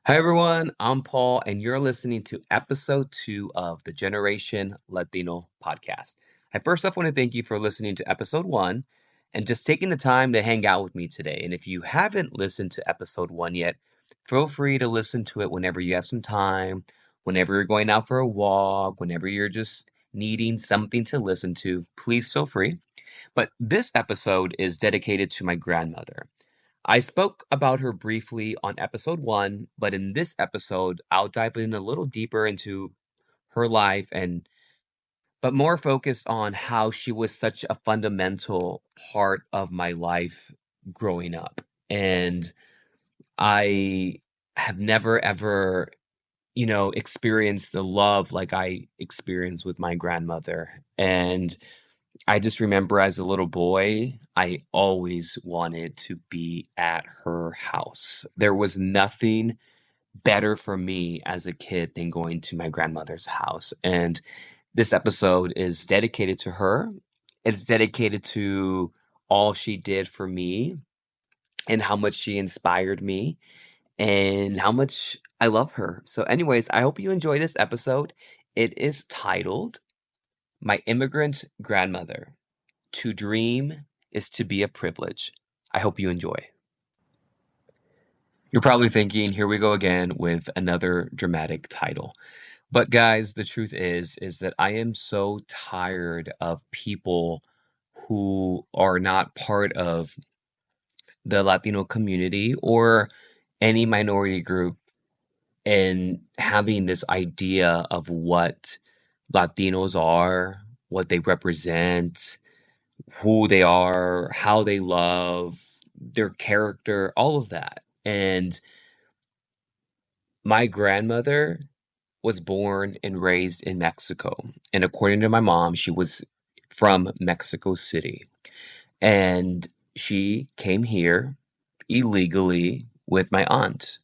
Hi, everyone. I'm Paul, and you're listening to episode 2 of the Generation Latino podcast. I first off want to thank you for listening to episode 1 and just taking the time to hang out with me today. And if you haven't listened to episode 1 yet, feel free to listen to it whenever you have some time, whenever you're going out for a walk, whenever you're just needing something to listen to. Please feel free. But this episode is dedicated to my grandmother. I spoke about her briefly on episode 1, but in this episode, I'll dive in a little deeper into her life but more focused on how she was such a fundamental part of my life growing up. And I have never ever, experienced the love like I experienced with my grandmother. And I just remember as a little boy, I always wanted to be at her house. There was nothing better for me as a kid than going to my grandmother's house. And this episode is dedicated to her. It's dedicated to all she did for me and how much she inspired me and how much I love her. So, anyways, I hope you enjoy this episode. It is titled My Immigrant Grandmother. To dream is to be a privilege. I hope you enjoy. You're probably thinking, here we go again with another dramatic title. But guys, the truth is that I am so tired of people who are not part of the Latino community or any minority group and having this idea of what Latinos are, what they represent, who they are, how they love, their character, all of that. And my grandmother was born and raised in Mexico. And according to my mom, she was from Mexico City. And she came here illegally with my aunt.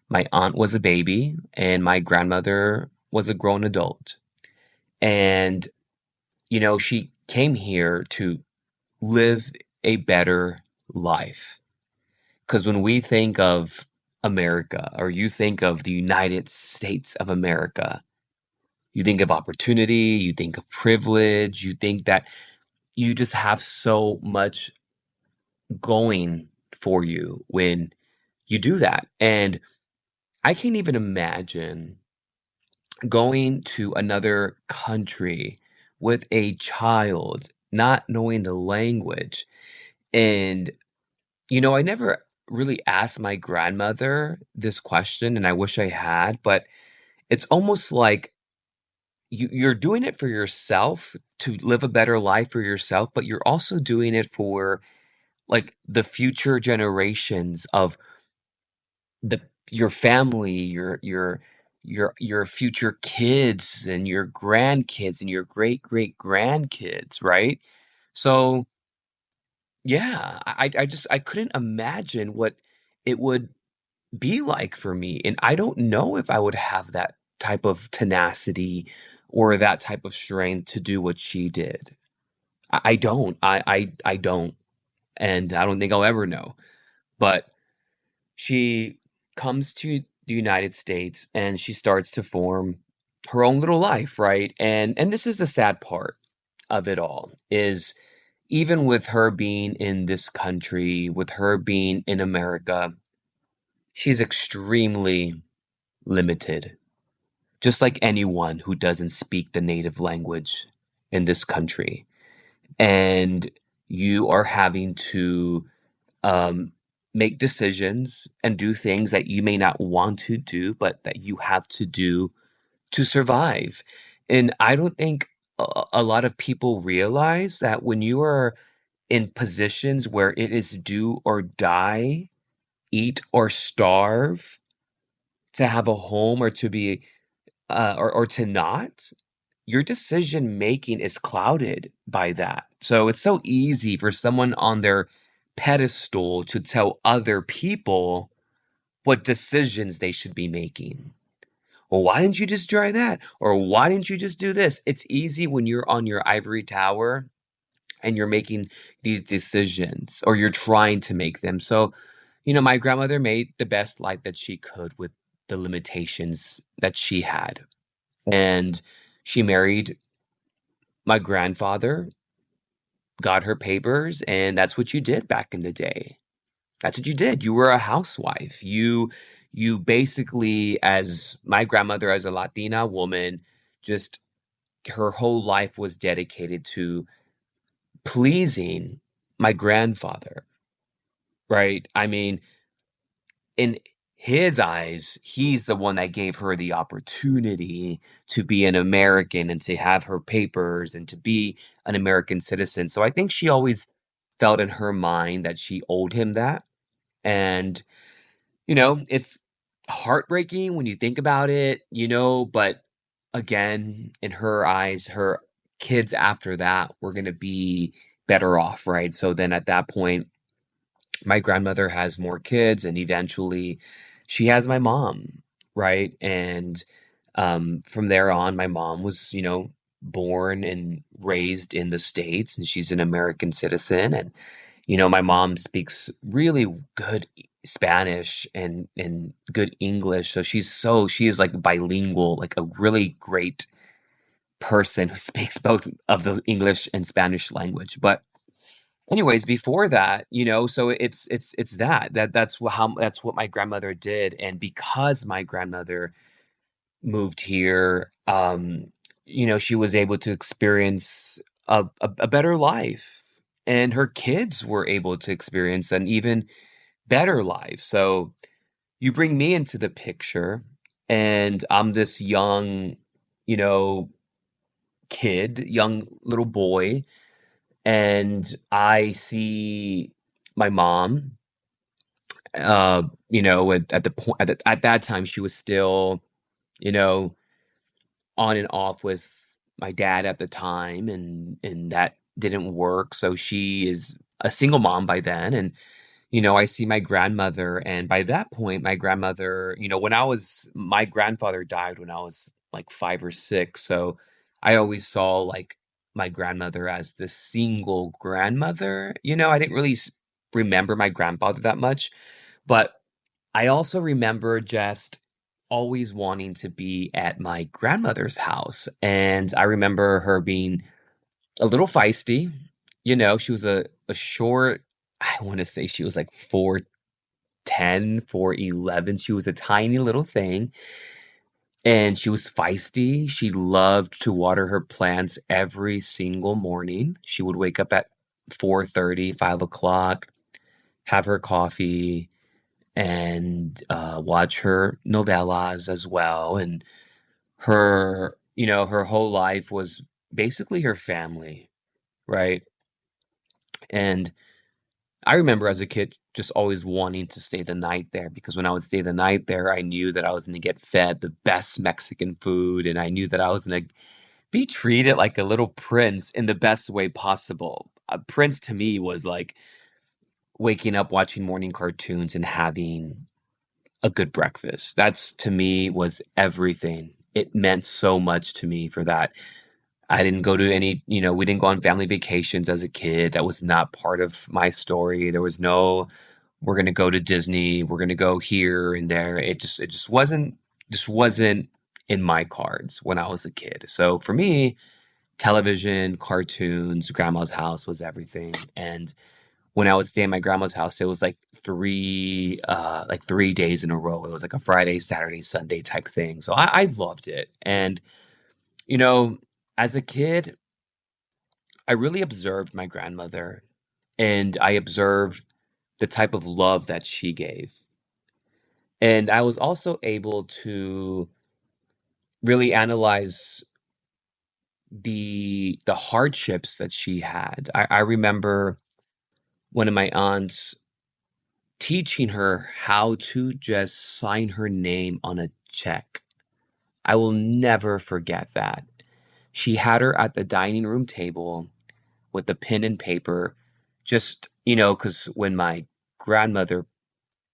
My aunt was a baby, and my grandmother was a grown adult. And, she came here to live a better life. Because when we think of America, or you think of the United States of America, you think of opportunity, you think of privilege, you think that you just have so much going for you when you do that. And I can't even imagine going to another country with a child, not knowing the language. And I never really asked my grandmother this question, and I wish I had, but it's almost like you're doing it for yourself to live a better life for yourself, but you're also doing it for like the future generations of the your family, your future kids and your grandkids and your great great grandkids, right? So yeah, I couldn't imagine what it would be like for me. And I don't know if I would have that type of tenacity or that type of strength to do what she did. I don't. I don't. And I don't think I'll ever know. But she comes to the United States and she starts to form her own little life, right? And this is the sad part of it all is even with her being in this country, with her being in America, she's extremely limited, just like anyone who doesn't speak the native language in this country. And you are having to um, make decisions and do things that you may not want to do, but that you have to do to survive. And I don't think a lot of people realize that when you are in positions where it is do or die, eat or starve, to have a home or to be or to not, your decision making is clouded by that. So it's so easy for someone on their pedestal to tell other people what decisions they should be making. Well, why didn't you just try that? Or why didn't you just do this? It's easy when you're on your ivory tower and you're making these decisions or you're trying to make them. So, my grandmother made the best life that she could with the limitations that she had. And she married my grandfather, got her papers, and that's what you did back in the day. That's what you did. You were a housewife. You basically, as my grandmother, as a Latina woman, just her whole life was dedicated to pleasing my grandfather, right? I mean, in his eyes, he's the one that gave her the opportunity to be an American and to have her papers and to be an American citizen. So I think she always felt in her mind that she owed him that. And, it's heartbreaking when you think about it, but again, in her eyes, her kids after that were going to be better off, right? So then at that point, my grandmother has more kids, and eventually she has my mom, right? And from there on, my mom was, born and raised in the States, and she's an American citizen. And, my mom speaks really good Spanish and good English. So she is like bilingual, like a really great person who speaks both of the English and Spanish language. But anyways, before that, so it's that's what my grandmother did. And because my grandmother moved here, she was able to experience a better life, and her kids were able to experience an even better life. So you bring me into the picture, and I'm this young, you know, young little boy, and I see my mom. At the point at that time, she was still, you know, on and off with my dad at the time, and that didn't work. So she is a single mom by then, and I see my grandmother, and by that point, my grandmother, my grandfather died when I was like 5 or 6. So I always saw like my grandmother as the single grandmother. I didn't really remember my grandfather that much, but I also remember just always wanting to be at my grandmother's house. And I remember her being a little feisty. She was a short, I want to say she was like 4'10", 4'11". She was a tiny little thing, and she was feisty. She loved to water her plants every single morning. She would wake up at 4:30, 5 o'clock, have her coffee, and watch her novellas as well. And her whole life was basically her family, right? And I remember as a kid just always wanting to stay the night there, because when I would stay the night there, I knew that I was going to get fed the best Mexican food, and I knew that I was going to be treated like a little prince in the best way possible. A prince to me was like waking up, watching morning cartoons, and having a good breakfast. That's to me was everything. It meant so much to me for that. I didn't go to any, we didn't go on family vacations as a kid. That was not part of my story. There was no, we're going to go to Disney, we're going to go here and there. It just wasn't in my cards when I was a kid. So for me, television, cartoons, grandma's house was everything. And when I would stay at my grandma's house, it was like 3 days in a row. It was like a Friday, Saturday, Sunday type thing. So I loved it. And, you know, as a kid, I really observed my grandmother, and I observed the type of love that she gave. And I was also able to really analyze the hardships that she had. I remember one of my aunts teaching her how to just sign her name on a check. I will never forget that. She had her at the dining room table with the pen and paper, just, because grandmother,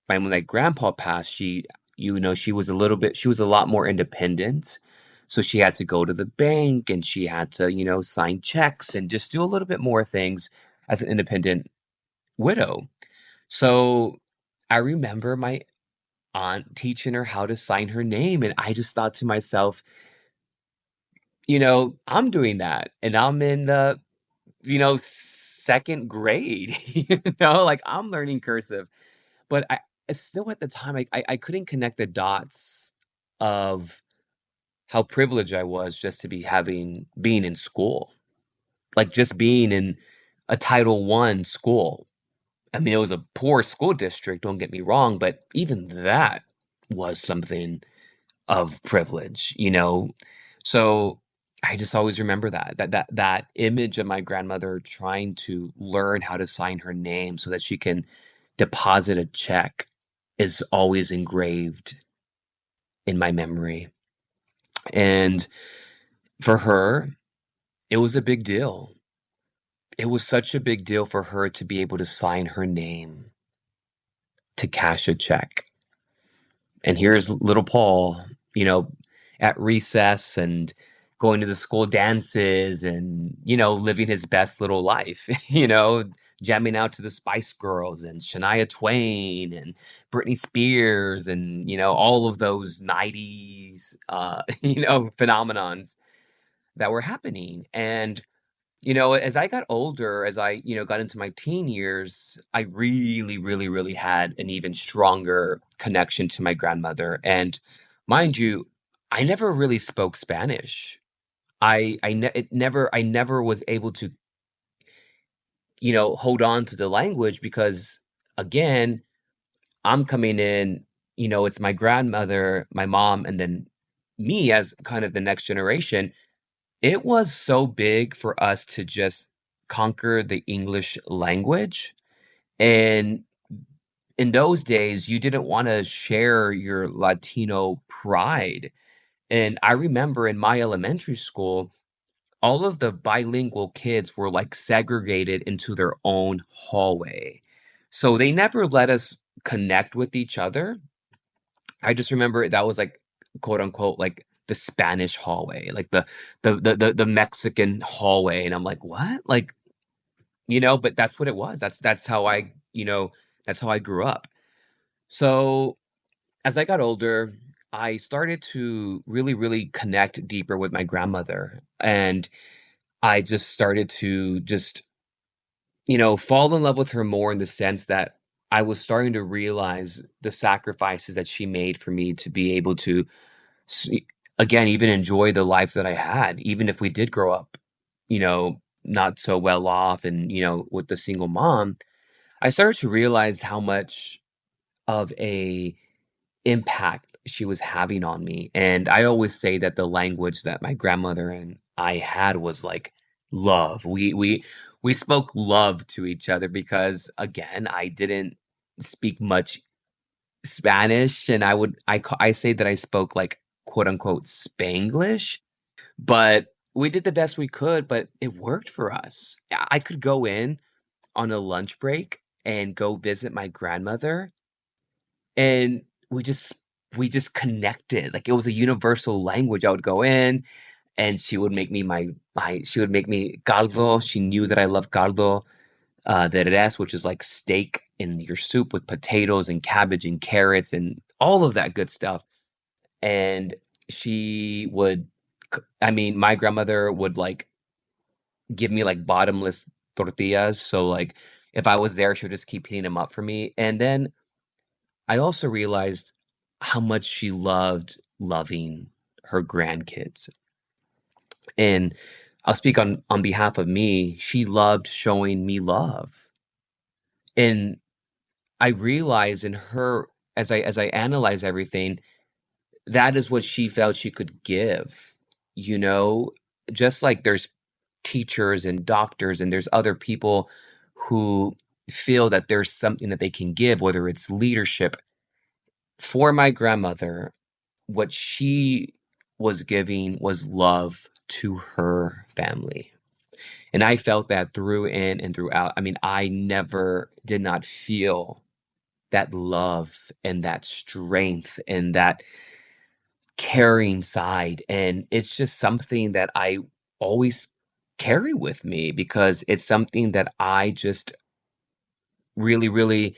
when my grandpa passed, she was a lot more independent. So she had to go to the bank, and she had to, sign checks and just do a little bit more things as an independent widow. So I remember my aunt teaching her how to sign her name. And I just thought to myself, I'm doing that and I'm in the, second grade, like I'm learning cursive. But I still at the time, I couldn't connect the dots of how privileged I was just to being in school, like just being in a Title I school. I mean, it was a poor school district, don't get me wrong, but even that was something of privilege. So I just always remember that image of my grandmother trying to learn how to sign her name so that she can deposit a check is always engraved in my memory. And for her, it was a big deal. It was such a big deal for her to be able to sign her name to cash a check. And here's little Paul, you know, at recess and going to the school dances and, living his best little life, jamming out to the Spice Girls and Shania Twain and Britney Spears and, all of those 90s, phenomenons that were happening. And as I got older, as I, got into my teen years, I really, really, really had an even stronger connection to my grandmother. And mind you, I never really spoke Spanish. I never was able to, hold on to the language because again, I'm coming in, it's my grandmother, my mom, and then me as kind of the next generation. It was so big for us to just conquer the English language. And in those days, you didn't want to share your Latino pride. And I remember in my elementary school, all of the bilingual kids were like segregated into their own hallway. So they never let us connect with each other. I just remember that was like quote unquote like the Spanish hallway, like the Mexican hallway, and I'm like, what? Like, but that's what it was. That's how that's how I grew up. So as I got older, I started to really, really connect deeper with my grandmother, and I just started to just fall in love with her more in the sense that I was starting to realize the sacrifices that she made for me to be able to s- again, even enjoy the life that I had, even if we did grow up, not so well off and, with the single mom, I started to realize how much of a impact she was having on me. And I always say that the language that my grandmother and I had was like love. We spoke love to each other because again, I didn't speak much Spanish, and I say that I spoke like quote unquote Spanglish, but we did the best we could, but it worked for us. I could go in on a lunch break and go visit my grandmother, and we just connected. Like it was a universal language. I would go in and she would make me she would make me caldo. She knew that I love caldo de res, which is like steak in your soup with potatoes and cabbage and carrots and all of that good stuff. And she would, I mean, my grandmother would like give me like bottomless tortillas. So like if I was there, she would just keep heating them up for me. And then I also realized how much she loved loving her grandkids. And I'll speak on behalf of me. She loved showing me love. And I realize in her as I analyze everything, that is what she felt she could give. You know, just like there's teachers and doctors and there's other people who feel that there's something that they can give, whether it's leadership. For my grandmother, what she was giving was love to her family. And I felt that through in and throughout. I mean, I never did not feel that love and that strength and that caring side. And it's just something that I always carry with me because it's something that I just really, really,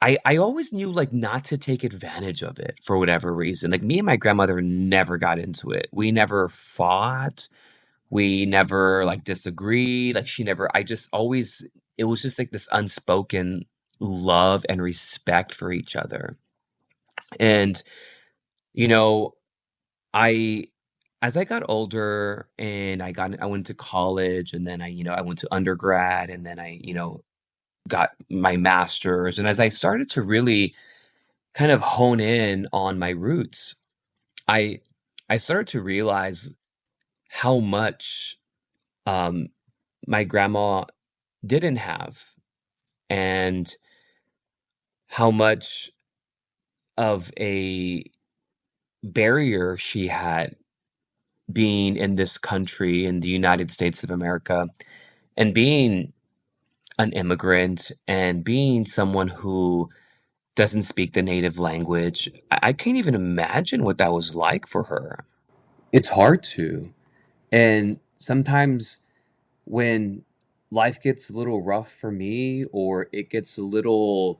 I always knew like not to take advantage of it for whatever reason. Like me and my grandmother never got into it. We never fought. We never like disagreed. Like she never I just always it was just like this unspoken love and respect for each other. And you know, I as I got older and I went to college and then I went to undergrad and then got my master's, and as I started to really kind of hone in on my roots, I I started to realize how much um my grandma didn't have, and how much of a barrier she had being in this country in the United States of America, and being an immigrant and being someone who doesn't speak the native language. I can't even imagine what that was like for her. It's hard to. And sometimes when life gets a little rough for me, or it gets a little,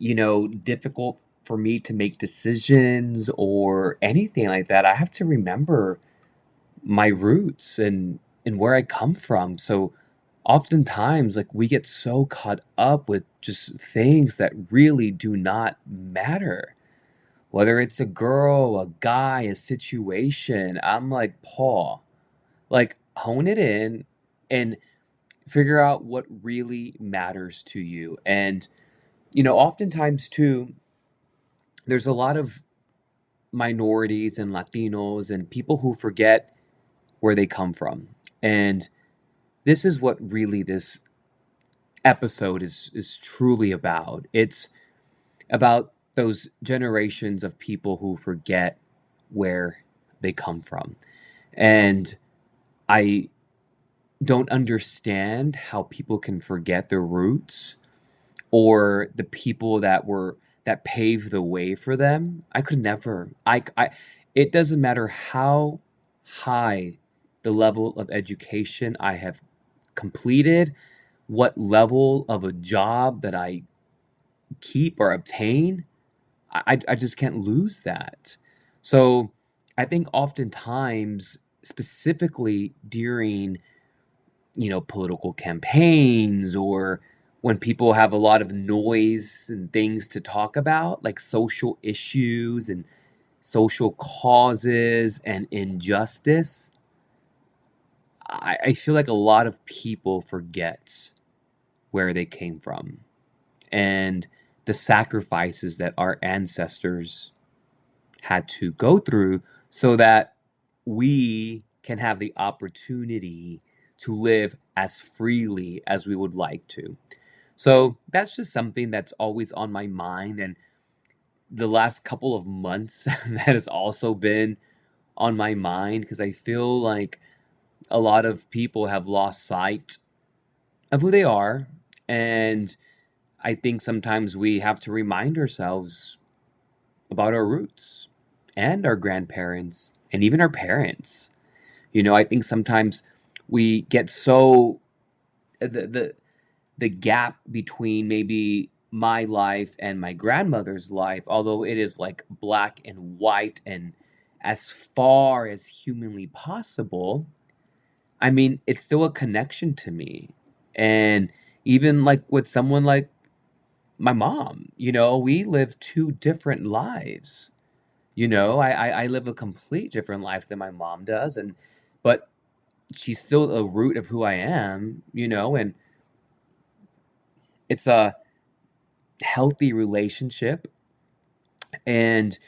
difficult for me to make decisions or anything like that, I have to remember my roots and where I come from. So oftentimes like we get so caught up with just things that really do not matter. Whether it's a girl, a guy, a situation, I'm like, Paul, like hone it in and figure out what really matters to you. And oftentimes too, there's a lot of minorities and Latinos and people who forget where they come from. And this is what really this episode is truly about. It's about those generations of people who forget where they come from. And I don't understand how people can forget their roots, or the people that paved the way for them. I could never. I it doesn't matter how high the level of education I have completed, what level of a job that I keep or obtain. I just can't lose that. So I think oftentimes, specifically during political campaigns, or when people have a lot of noise and things to talk about, like social issues and social causes and injustice, I feel like a lot of people forget where they came from and the sacrifices that our ancestors had to go through so that we can have the opportunity to live as freely as we would like to. So that's just something that's always on my mind. And the last couple of months, that has also been on my mind, because I feel like a lot of people have lost sight of who they are. And I think sometimes we have to remind ourselves about our roots and our grandparents and even our parents. I think sometimes we get so the gap between maybe my life and my grandmother's life, although it is like black and white and as far as humanly possible, I mean, it's still a connection to me. And even like with someone like my mom, we live two different lives. I live a complete different life than my mom does, and but she's still a root of who I am, and it's a healthy relationship. And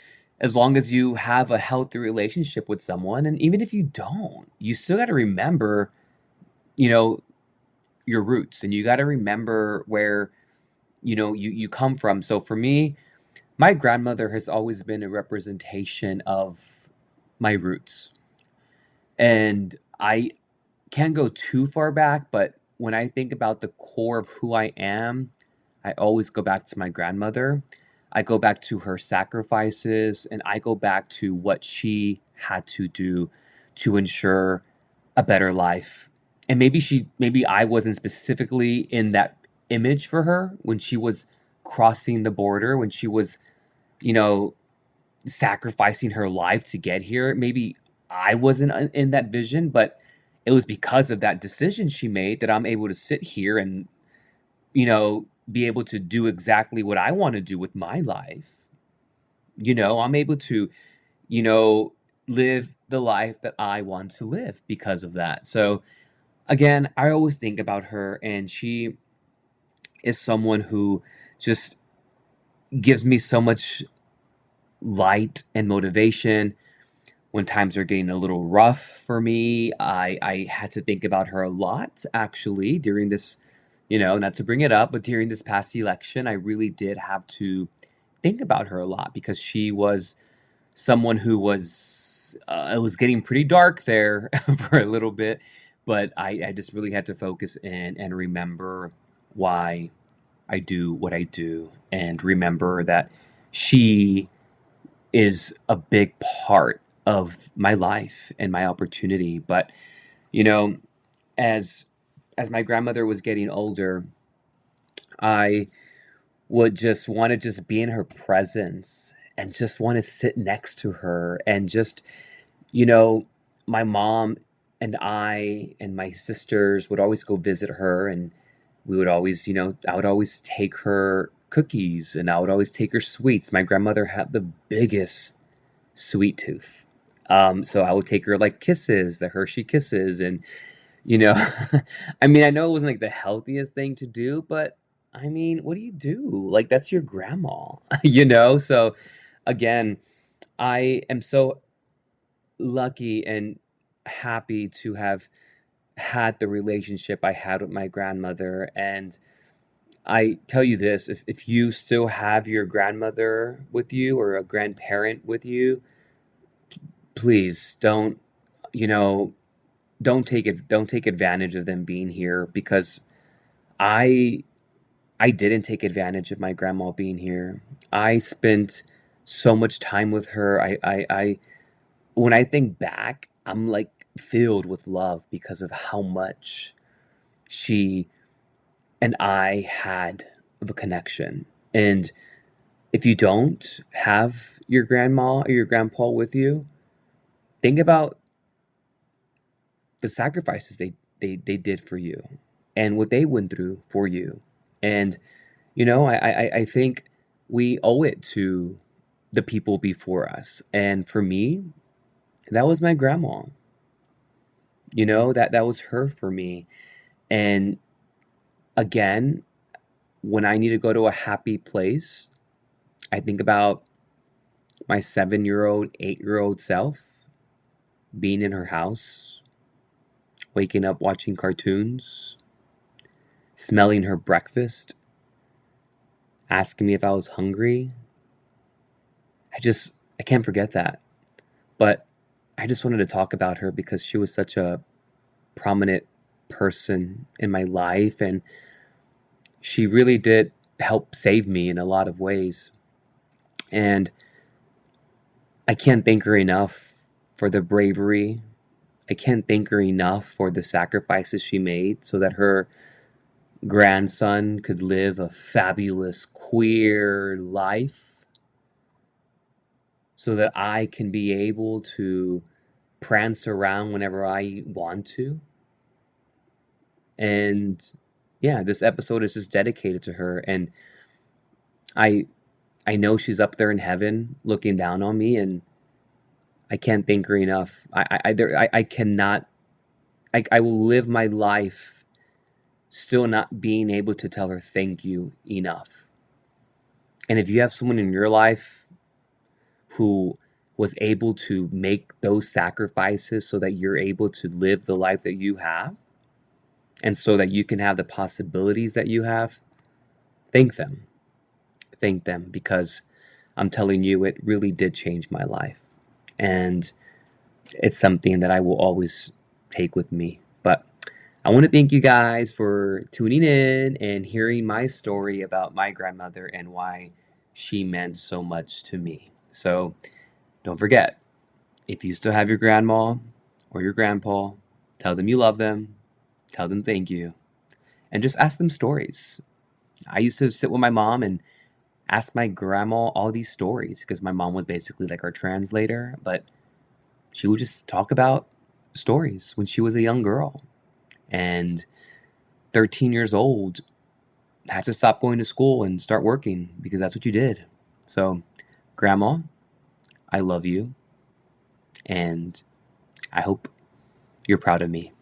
as long as you have a healthy relationship with someone, and even if you don't, you still got to remember, you know, your roots, and you got to remember where, you come from. So for me, my grandmother has always been a representation of my roots. And I can't go too far back, but when I think about the core of who I am, I always go back to my grandmother. I go back to her sacrifices, and I go back to what she had to do to ensure a better life. And maybe I wasn't specifically in that image for her when she was crossing the border, when she was, you know, sacrificing her life to get here. Maybe I wasn't in that vision, but it was because of that decision she made that I'm able to sit here and, be able to do exactly what I want to do with my life. I'm able to, you know, live the life that I want to live because of that. So, again, I always think about her, and she is someone who just gives me so much light and motivation. When times are getting a little rough for me, I had to think about her a lot, actually, during this, not to bring it up, but during this past election, I really did have to think about her a lot because she was someone who was, it was getting pretty dark there for a little bit, but I just really had to focus in and remember why I do what I do, and remember that she is a big part of my life and my opportunity. But you know, as my grandmother was getting older, I would just want to just be in her presence and just want to sit next to her, and just, you know, my mom and I and my sisters would always go visit her, and we would always, I would always take her cookies, and I would always take her sweets. My grandmother had the biggest sweet tooth. So I would take her like kisses, the Hershey kisses, and you know, I mean, I know it wasn't like the healthiest thing to do, but I mean, what do you do? Like, that's your grandma, So again, I am so lucky and happy to have had the relationship I had with my grandmother. And I tell you this, if you still have your grandmother with you or a grandparent with you, please don't, you know, don't take advantage of them being here, because I I didn't take advantage of my grandma being here. I spent so much time with her. I when I think back, I'm like filled with love because of how much she and I had of a connection. And if you don't have your grandma or your grandpa with you, think about the sacrifices they did for you and what they went through for you. And, I think we owe it to the people before us. And for me, that was my grandma. That was her for me. And again, when I need to go to a happy place, I think about my 7-year-old, 8-year-old self being in her house, waking up watching cartoons, smelling her breakfast, asking me if I was hungry. I can't forget that. But I just wanted to talk about her because she was such a prominent person in my life, and she really did help save me in a lot of ways. And I can't thank her enough for the bravery. I can't thank her enough for the sacrifices she made so that her grandson could live a fabulous queer life, so that I can be able to prance around whenever I want to. And yeah, this episode is just dedicated to her. And I I know she's up there in heaven looking down on me, and I can't thank her enough. I cannot. I will live my life still not being able to tell her thank you enough. And if you have someone in your life who was able to make those sacrifices so that you're able to live the life that you have, and so that you can have the possibilities that you have, thank them. Thank them, because I'm telling you, it really did change my life. And it's something that I will always take with me. But I want to thank you guys for tuning in and hearing my story about my grandmother and why she meant so much to me. So don't forget, if you still have your grandma or your grandpa, tell them you love them, tell them thank you, and just ask them stories. I used to sit with my mom and ask my grandma all these stories because my mom was basically like our translator, but she would just talk about stories when she was a young girl. And 13 years old, had to stop going to school and start working because that's what you did. So, Grandma, I love you, and I hope you're proud of me.